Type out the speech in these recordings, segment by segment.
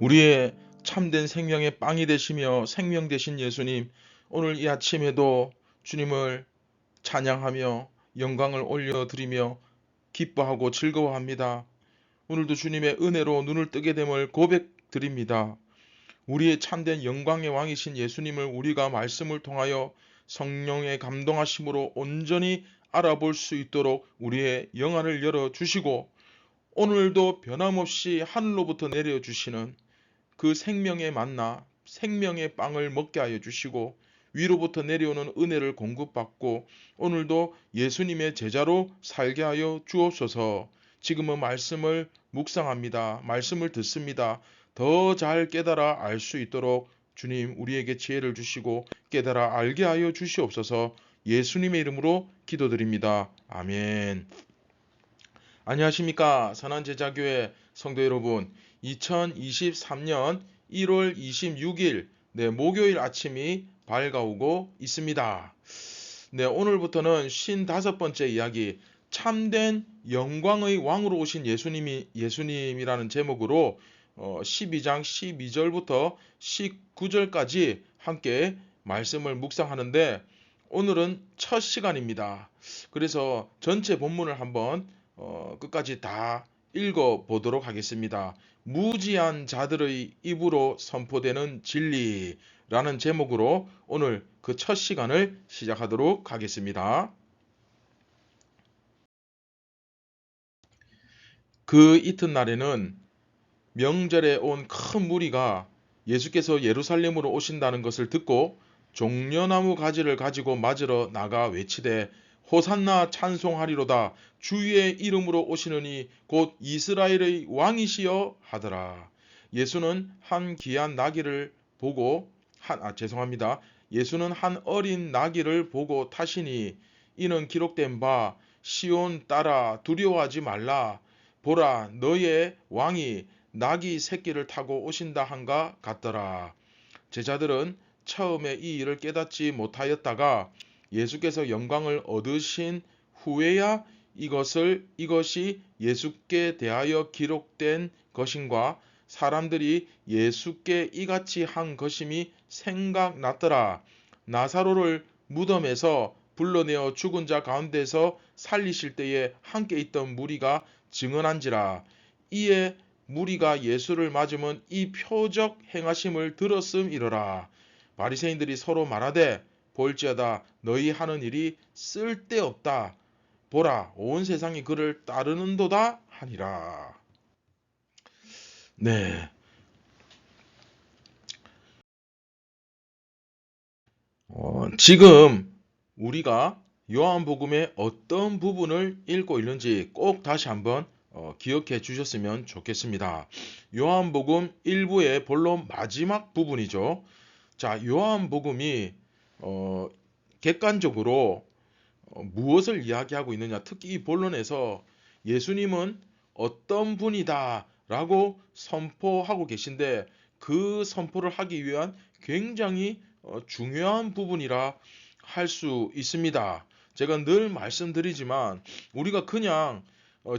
우리의 참된 생명의 빵이 되시며 생명 되신 예수님, 오늘 이 아침에도 주님을 찬양하며 영광을 올려드리며 기뻐하고 즐거워합니다. 오늘도 주님의 은혜로 눈을 뜨게 됨을 고백드립니다. 우리의 참된 영광의 왕이신 예수님을 우리가 말씀을 통하여 성령의 감동하심으로 온전히 알아볼 수 있도록 우리의 영안을 열어주시고, 오늘도 변함없이 하늘로부터 내려주시는 그 생명의 만나, 생명의 빵을 먹게 하여 주시고, 위로부터 내려오는 은혜를 공급받고 오늘도 예수님의 제자로 살게 하여 주옵소서. 지금은 말씀을 묵상합니다. 말씀을 듣습니다. 더 잘 깨달아 알 수 있도록 주님 우리에게 지혜를 주시고 깨달아 알게 하여 주시옵소서. 예수님의 이름으로 기도드립니다. 아멘. 안녕하십니까, 선한제자교회 성도 여러분. 2023년 1월 26일 목요일 아침이 밝아오고 있습니다. 오늘부터는 55번째 이야기, 참된 영광의 왕으로 오신 예수님이라는 제목으로 12장 12절부터 19절까지 함께 말씀을 묵상하는데, 오늘은 첫 시간입니다. 그래서 전체 본문을 한번 끝까지 다 읽어보도록 하겠습니다. 무지한 자들의 입으로 선포되는 진리라는 제목으로 오늘 그 첫 시간을 시작하도록 하겠습니다. 그 이튿날에는 명절에 온 큰 무리가 예수께서 예루살렘으로 오신다는 것을 듣고 종려나무 가지를 가지고 맞으러 나가 외치되 호산나 찬송하리로다. 주의 이름으로 오시느니 곧 이스라엘의 왕이시여 하더라. 예수는 한 귀한 나귀를 보고 예수는 한 어린 나귀를 보고 타시니 이는 기록된 바 시온 딸아 두려워하지 말라. 보라 너의 왕이 나귀 새끼를 타고 오신다 한가 같더라. 제자들은 처음에 이 일을 깨닫지 못하였다가 예수께서 영광을 얻으신 후에야 이것이 예수께 대하여 기록된 것인과 사람들이 예수께 이같이 한 것임이 생각났더라. 나사로를 무덤에서 불러내어 죽은 자 가운데서 살리실 때에 함께 있던 무리가 증언한지라. 이에 무리가 예수를 맞으면 이 표적 행하심을 들었음이러라. 바리새인들이 서로 말하되 볼지어다 너희 하는 일이 쓸데없다. 보라 온 세상이 그를 따르는도다 하니라. 네. 지금 우리가 요한복음의 어떤 부분을 읽고 있는지 꼭 다시 한번 기억해 주셨으면 좋겠습니다. 요한복음 1부의 본론 마지막 부분이죠. 자, 요한복음이 객관적으로 무엇을 이야기하고 있느냐, 특히 이 본론에서 예수님은 어떤 분이다 라고 선포하고 계신데, 그 선포를 하기 위한 굉장히 중요한 부분이라 할 수 있습니다. 제가 늘 말씀드리지만 우리가 그냥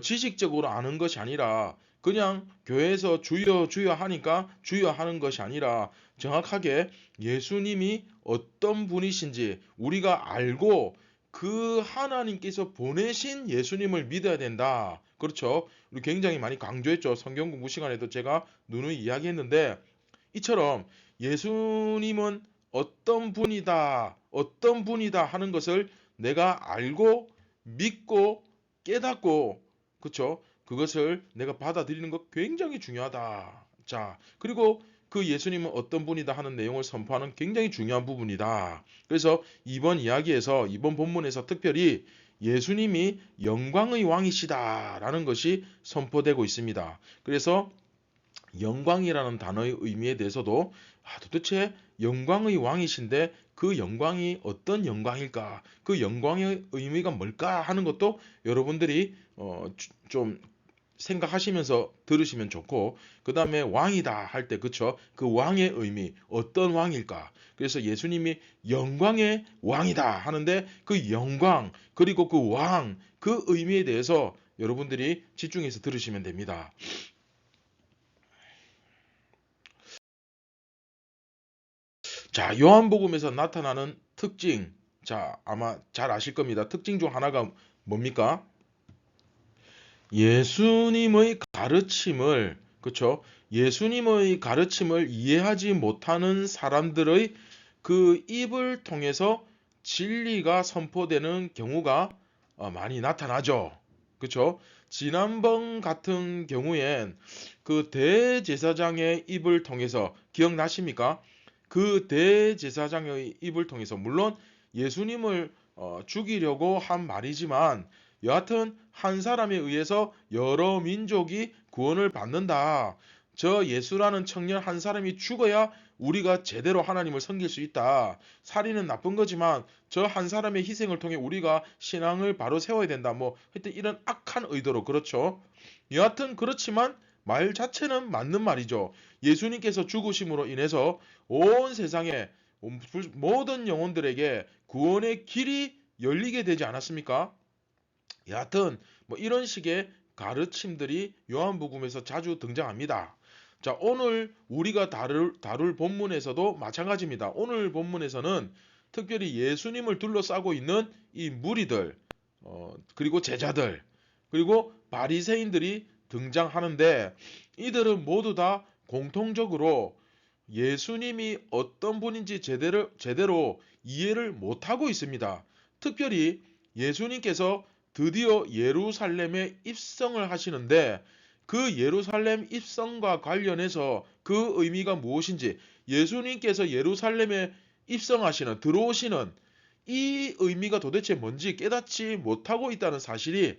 지식적으로 아는 것이 아니라, 그냥 교회에서 주여 주여 하니까 주여 하는 것이 아니라 정확하게 예수님이 어떤 분이신지 우리가 알고 그 하나님께서 보내신 예수님을 믿어야 된다. 그렇죠? 우리 굉장히 많이 강조했죠. 성경 공부 시간에도 제가 누누이 이야기했는데, 이처럼 예수님은 어떤 분이다 하는 것을 내가 알고 믿고 깨닫고, 그렇죠? 그것을 내가 받아들이는 것 굉장히 중요하다. 자, 그리고 그 예수님은 어떤 분이다 하는 내용을 선포하는 굉장히 중요한 부분이다. 그래서 이번 이야기에서, 이번 본문에서 특별히 예수님이 영광의 왕이시다라는 것이 선포되고 있습니다. 그래서 영광이라는 단어의 의미에 대해서도 도대체 영광의 왕이신데 그 영광이 어떤 영광일까? 그 영광의 의미가 뭘까? 하는 것도 여러분들이 좀 생각하시면서 들으시면 좋고, 그 다음에 왕이다 할 때, 그쵸? 그 왕의 의미, 어떤 왕일까? 그래서 예수님이 영광의 왕이다 하는데 그 영광, 그리고 그 왕, 그 의미에 대해서 여러분들이 집중해서 들으시면 됩니다. 자, 요한복음에서 나타나는 특징. 자, 아마 잘 아실 겁니다. 특징 중 하나가 뭡니까? 예수님의 가르침을, 그렇죠? 예수님의 가르침을 이해하지 못하는 사람들의 그 입을 통해서 진리가 선포되는 경우가 많이 나타나죠. 그렇죠? 지난번 같은 경우엔 그 대제사장의 입을 통해서 기억나십니까? 그 대제사장의 입을 통해서 물론 예수님을 죽이려고 한 말이지만 여하튼 한 사람에 의해서 여러 민족이 구원을 받는다. 저 예수라는 청년 한 사람이 죽어야 우리가 제대로 하나님을 섬길 수 있다. 살인은 나쁜 거지만 저 한 사람의 희생을 통해 우리가 신앙을 바로 세워야 된다. 뭐 하여튼 이런 악한 의도로 그렇죠. 여하튼 그렇지만 말 자체는 맞는 말이죠. 예수님께서 죽으심으로 인해서 온 세상에 모든 영혼들에게 구원의 길이 열리게 되지 않았습니까? 여하튼 뭐 이런 식의 가르침들이 요한복음에서 자주 등장합니다. 자, 오늘 우리가 다룰 본문에서도 마찬가지입니다. 오늘 본문에서는 특별히 예수님을 둘러싸고 있는 이 무리들, 그리고 제자들, 그리고 바리새인들이 등장하는데 이들은 모두 다 공통적으로 예수님이 어떤 분인지 제대로 이해를 못하고 있습니다. 특별히 예수님께서 드디어 예루살렘에 입성을 하시는데 그 예루살렘 입성과 관련해서 그 의미가 무엇인지 예수님께서 예루살렘에 입성하시는 들어오시는 이 의미가 도대체 뭔지 깨닫지 못하고 있다는 사실이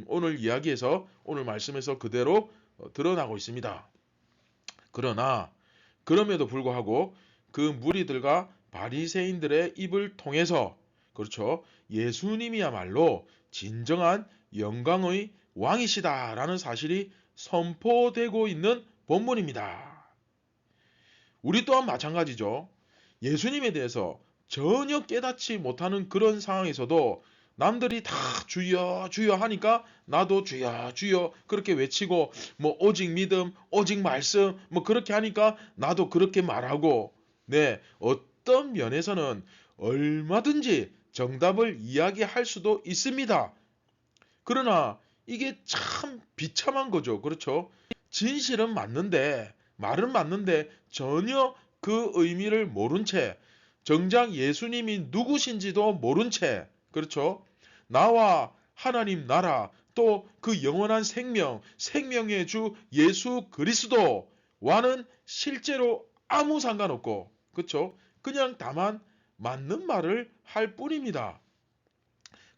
오늘 이야기에서 오늘 말씀에서 그대로 드러나고 있습니다. 그러나 그럼에도 불구하고 그 무리들과 바리새인들의 입을 통해서 그렇죠. 예수님이야말로 진정한 영광의 왕이시다라는 사실이 선포되고 있는 본문입니다. 우리 또한 마찬가지죠. 예수님에 대해서 전혀 깨닫지 못하는 그런 상황에서도 남들이 다 주여 주여 하니까 나도 주여 주여 그렇게 외치고 뭐 오직 믿음 오직 말씀 뭐 그렇게 하니까 나도 그렇게 말하고 네 어떤 면에서는 얼마든지 정답을 이야기할 수도 있습니다. 그러나 이게 참 비참한 거죠. 그렇죠? 진실은 맞는데 말은 맞는데 전혀 그 의미를 모른 채 정작 예수님이 누구신지도 모른 채 그렇죠? 나와 하나님 나라 또 그 영원한 생명의 주 예수 그리스도와는 실제로 아무 상관없고 그렇죠? 그냥 다만 맞는 말을 할 뿐입니다.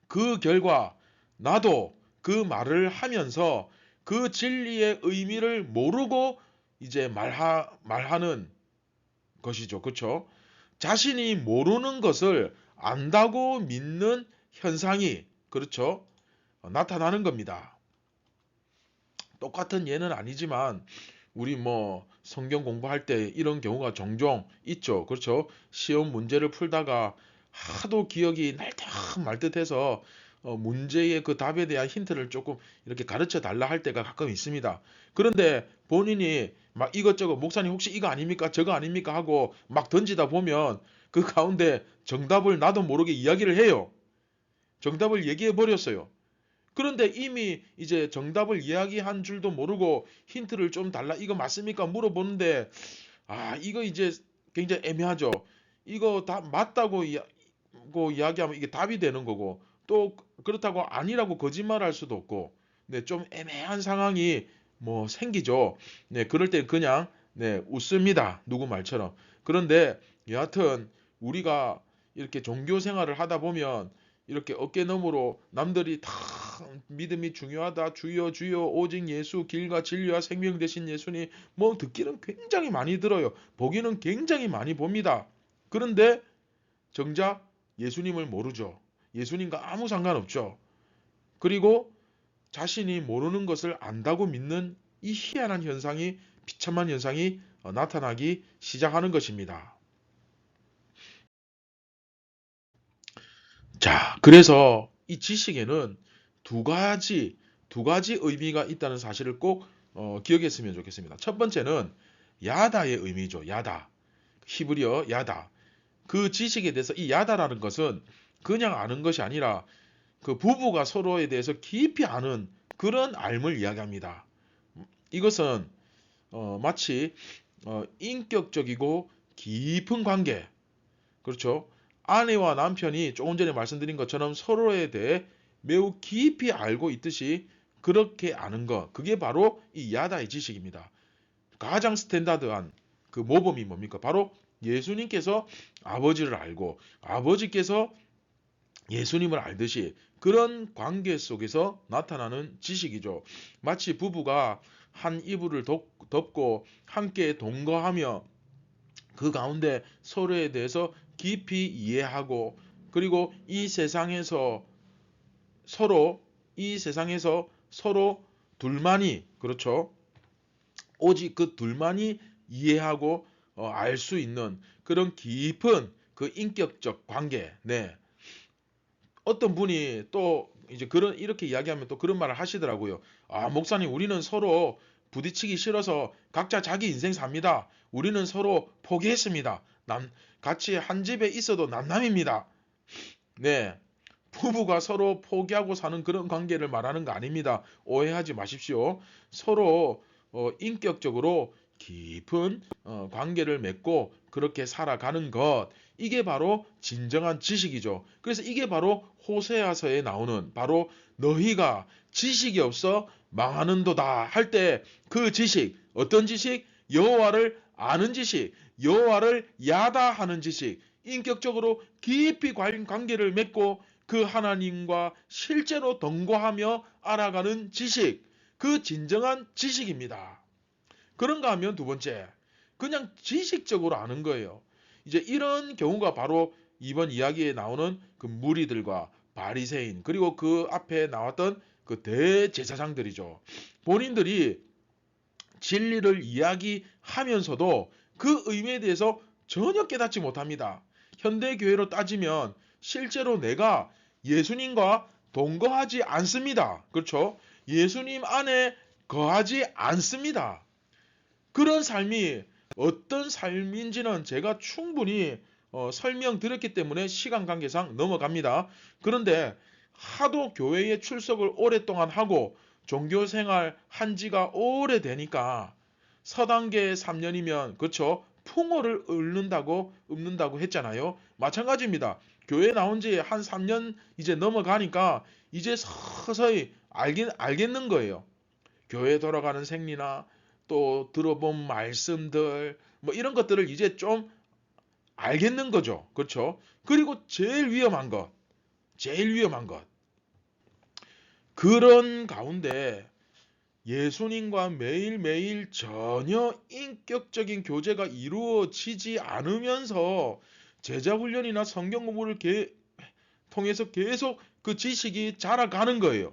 그 결과 나도 그 말을 하면서 그 진리의 의미를 모르고 이제 말하는 것이죠. 그렇죠? 자신이 모르는 것을 안다고 믿는 현상이 그렇죠? 나타나는 겁니다. 똑같은 예는 아니지만 우리 뭐 성경 공부할 때 이런 경우가 종종 있죠. 그렇죠? 시험 문제를 풀다가 하도 기억이 날듯 말듯해서 문제의 그 답에 대한 힌트를 조금 이렇게 가르쳐 달라 할 때가 가끔 있습니다. 그런데 본인이 막 이것저것 목사님 혹시 이거 아닙니까? 저거 아닙니까? 하고 막 던지다 보면 그 가운데 정답을 나도 모르게 이야기를 해요. 정답을 얘기해 버렸어요. 그런데 이미 이제 정답을 이야기한 줄도 모르고 힌트를 좀 달라. 이거 맞습니까? 물어보는데 이거 이제 굉장히 애매하죠. 이거 다 맞다고 이야기하면 이게 답이 되는 거고 또 그렇다고 아니라고 거짓말할 수도 없고 네, 좀 애매한 상황이 뭐 생기죠. 네, 그럴 때 그냥 네, 웃습니다. 누구 말처럼. 그런데 여하튼 우리가 이렇게 종교 생활을 하다 보면 이렇게 어깨너머로 남들이 다 믿음이 중요하다. 주여 주여 오직 예수 길과 진리와 생명 되신 예수님 뭐 듣기는 굉장히 많이 들어요. 보기는 굉장히 많이 봅니다. 그런데 정작 예수님을 모르죠. 예수님과 아무 상관없죠. 그리고 자신이 모르는 것을 안다고 믿는 이 희한한 현상이 비참한 현상이 나타나기 시작하는 것입니다. 자, 그래서 이 지식에는 두 가지 의미가 있다는 사실을 꼭 기억했으면 좋겠습니다. 첫 번째는 야다의 의미죠. 야다. 히브리어 야다. 그 지식에 대해서 이 야다라는 것은 그냥 아는 것이 아니라 그 부부가 서로에 대해서 깊이 아는 그런 알을 이야기합니다. 이것은 마치 인격적이고 깊은 관계, 그렇죠? 아내와 남편이 조금 전에 말씀드린 것처럼 서로에 대해 매우 깊이 알고 있듯이 그렇게 아는 것, 그게 바로 이 야다의 지식입니다. 가장 스탠다드한 그 모범이 뭡니까? 바로 예수님께서 아버지를 알고 아버지께서 예수님을 알듯이 그런 관계 속에서 나타나는 지식이죠. 마치 부부가 한 이불을 덮고 함께 동거하며 그 가운데 서로에 대해서 깊이 이해하고 그리고 이 세상에서 서로 둘만이 그렇죠. 오직 그 둘만이 이해하고 알 수 있는 그런 깊은 그 인격적 관계. 네. 어떤 분이 또 이제 그런 이렇게 이야기하면 또 그런 말을 하시더라고요. 아, 목사님, 우리는 서로 부딪히기 싫어서 각자 자기 인생 삽니다. 우리는 서로 포기했습니다. 같이 한 집에 있어도 남남입니다. 네. 부부가 서로 포기하고 사는 그런 관계를 말하는 거 아닙니다. 오해하지 마십시오. 서로 인격적으로 깊은 관계를 맺고 그렇게 살아가는 것, 이게 바로 진정한 지식이죠. 그래서 이게 바로 호세아서에 나오는 바로 너희가 지식이 없어 망하는도다 할 때 그 지식, 어떤 지식? 여호와를 아는 지식, 여호와를 야다하는 지식, 인격적으로 깊이 관계를 맺고 그 하나님과 실제로 동거하며 알아가는 지식, 그 진정한 지식입니다. 그런가 하면 두 번째, 그냥 지식적으로 아는 거예요. 이제 이런 경우가 바로 이번 이야기에 나오는 그 무리들과 바리새인 그리고 그 앞에 나왔던 그 대제사장들이죠. 본인들이 진리를 이야기하면서도 그 의미에 대해서 전혀 깨닫지 못합니다. 현대 교회로 따지면 실제로 내가 예수님과 동거하지 않습니다. 그렇죠? 예수님 안에 거하지 않습니다. 그런 삶이 어떤 삶인지는 제가 충분히 설명드렸기 때문에 시간 관계상 넘어갑니다. 그런데 하도 교회에 출석을 오랫동안 하고 종교생활 한 지가 오래되니까 서단계 3년이면 그렇죠? 풍어를 읊는다고 했잖아요. 마찬가지입니다. 교회 나온 지 한 3년 이제 넘어가니까 이제 서서히 알겠는 거예요. 교회 돌아가는 생리나 또 들어본 말씀들 뭐 이런 것들을 이제 좀 알겠는 거죠. 그렇죠? 그리고 제일 위험한 것. 그런 가운데 예수님과 매일매일 전혀 인격적인 교제가 이루어지지 않으면서 제자 훈련이나 성경 공부를 통해서 계속 그 지식이 자라가는 거예요.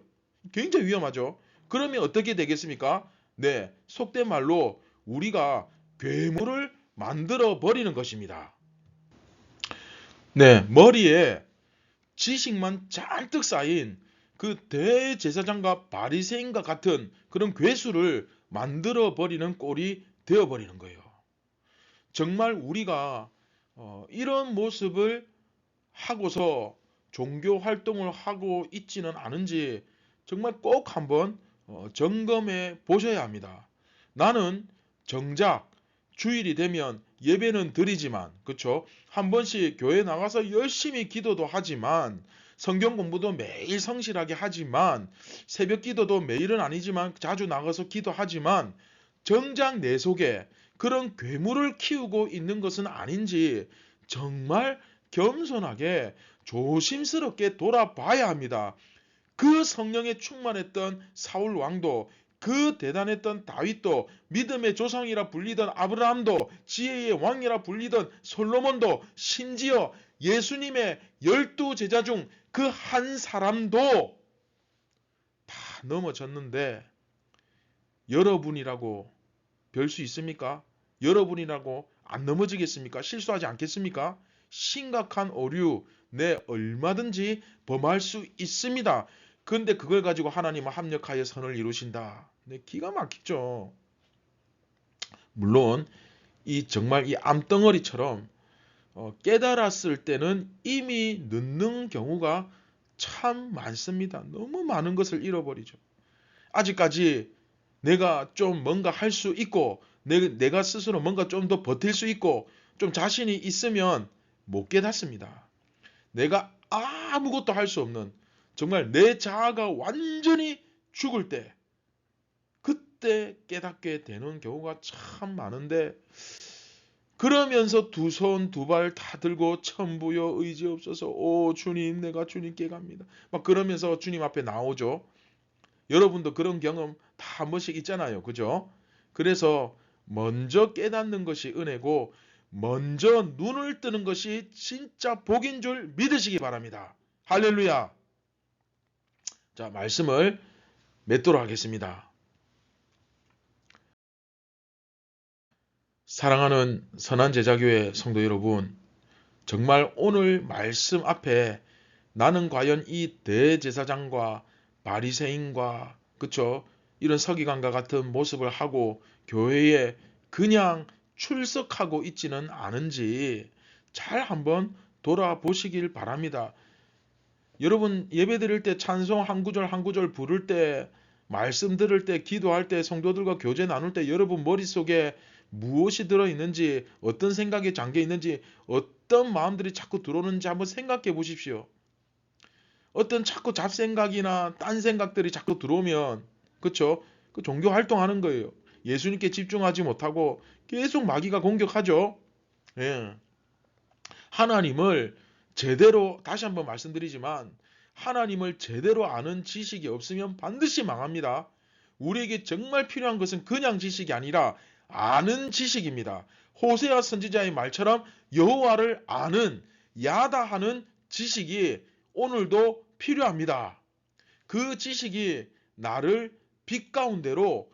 굉장히 위험하죠. 그러면 어떻게 되겠습니까? 네, 속된 말로 우리가 괴물을 만들어 버리는 것입니다. 네, 머리에 지식만 잔뜩 쌓인 그 대제사장과 바리새인과 같은 그런 괴수를 만들어 버리는 꼴이 되어 버리는 거예요. 정말 우리가 이런 모습을 하고서 종교 활동을 하고 있지는 않은지 정말 꼭 한번 점검해 보셔야 합니다. 나는 정작 주일이 되면 예배는 드리지만, 그쵸? 한 번씩 교회 나가서 열심히 기도도 하지만, 성경 공부도 매일 성실하게 하지만, 새벽 기도도 매일은 아니지만 자주 나가서 기도하지만, 정작 내 속에 그런 괴물을 키우고 있는 것은 아닌지 정말 겸손하게 조심스럽게 돌아봐야 합니다. 그 성령에 충만했던 사울 왕도, 그 대단했던 다윗도, 믿음의 조상이라 불리던 아브라함도, 지혜의 왕이라 불리던 솔로몬도, 심지어 예수님의 12제자 중 그 한 사람도 다 넘어졌는데 여러분이라고 별 수 있습니까? 여러분이라고 안 넘어지겠습니까? 실수하지 않겠습니까? 심각한 오류, 네, 얼마든지 범할 수 있습니다. 근데 그걸 가지고 하나님은 합력하여 선을 이루신다. 네, 기가 막히죠. 물론 정말 이 암덩어리처럼 깨달았을 때는 이미 늦는 경우가 참 많습니다. 너무 많은 것을 잃어버리죠. 아직까지 내가 좀 뭔가 할 수 있고 내가 스스로 뭔가 좀 더 버틸 수 있고 좀 자신이 있으면 못 깨닫습니다. 내가 아무것도 할 수 없는, 정말 내 자아가 완전히 죽을 때, 그때 깨닫게 되는 경우가 참 많은데, 그러면서 두 손 두 발 다 들고 천부여 의지없어서 오 주님 내가 주님께 갑니다. 막 그러면서 주님 앞에 나오죠. 여러분도 그런 경험 다 한 번씩 있잖아요. 그죠? 그래서 먼저 깨닫는 것이 은혜고 먼저 눈을 뜨는 것이 진짜 복인 줄 믿으시기 바랍니다. 할렐루야. 자, 말씀을 맺도록 하겠습니다. 사랑하는 선한 제자교회 성도 여러분, 정말 오늘 말씀 앞에 나는 과연 이 대제사장과 바리새인과 그쵸? 이런 서기관과 같은 모습을 하고 교회에 그냥 출석하고 있지는 않은지 잘 한번 돌아보시길 바랍니다. 여러분 예배 드릴 때 찬송 한 구절 한 구절 부를 때, 말씀 들을 때, 기도할 때, 성도들과 교제 나눌 때 여러분 머릿속에 무엇이 들어있는지, 어떤 생각이 잠겨 있는지, 어떤 마음들이 자꾸 들어오는지 한번 생각해 보십시오. 어떤 자꾸 잡생각이나 딴 생각들이 자꾸 들어오면 그쵸? 그 종교 활동하는 거예요. 예수님께 집중하지 못하고 계속 마귀가 공격하죠. 예. 하나님을 제대로, 다시 한번 말씀드리지만 하나님을 제대로 아는 지식이 없으면 반드시 망합니다. 우리에게 정말 필요한 것은 그냥 지식이 아니라 아는 지식입니다. 호세아 선지자의 말처럼 여호와를 아는, 야다하는 지식이 오늘도 필요합니다. 그 지식이 나를 빛 가운데로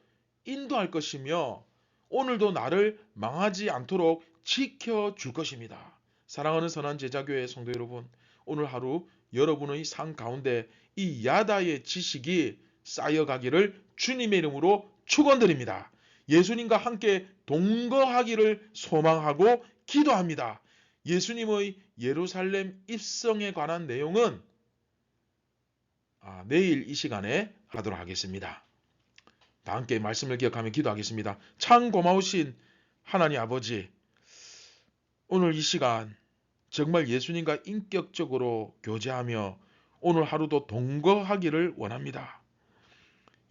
인도할 것이며 오늘도 나를 망하지 않도록 지켜줄 것입니다. 사랑하는 선한 제자교회 성도 여러분, 오늘 하루 여러분의 삶 가운데 이 야다의 지식이 쌓여가기를 주님의 이름으로 축원드립니다. 예수님과 함께 동거하기를 소망하고 기도합니다. 예수님의 예루살렘 입성에 관한 내용은 내일 이 시간에 하도록 하겠습니다. 다 함께 말씀을 기억하며 기도하겠습니다. 참 고마우신 하나님 아버지, 오늘 이 시간 정말 예수님과 인격적으로 교제하며 오늘 하루도 동거하기를 원합니다.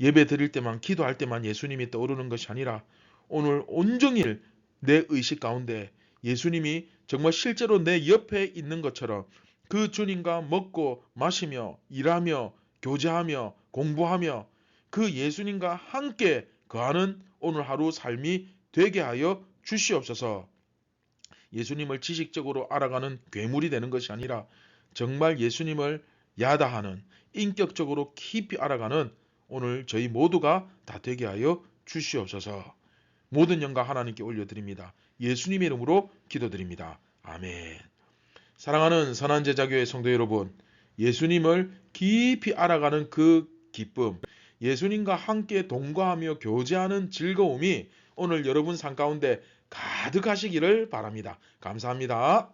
예배 드릴 때만, 기도할 때만 예수님이 떠오르는 것이 아니라 오늘 온종일 내 의식 가운데 예수님이 정말 실제로 내 옆에 있는 것처럼 그 주님과 먹고 마시며 일하며 교제하며 공부하며 그 예수님과 함께 거하는 오늘 하루 삶이 되게 하여 주시옵소서. 예수님을 지식적으로 알아가는 괴물이 되는 것이 아니라 정말 예수님을 야다하는, 인격적으로 깊이 알아가는 오늘 저희 모두가 다 되게 하여 주시옵소서. 모든 영광 하나님께 올려드립니다. 예수님의 이름으로 기도드립니다. 아멘. 사랑하는 선한 제자교회 성도 여러분, 예수님을 깊이 알아가는 그 기쁨, 예수님과 함께 동거하며 교제하는 즐거움이 오늘 여러분 삶 가운데 가득하시기를 바랍니다. 감사합니다.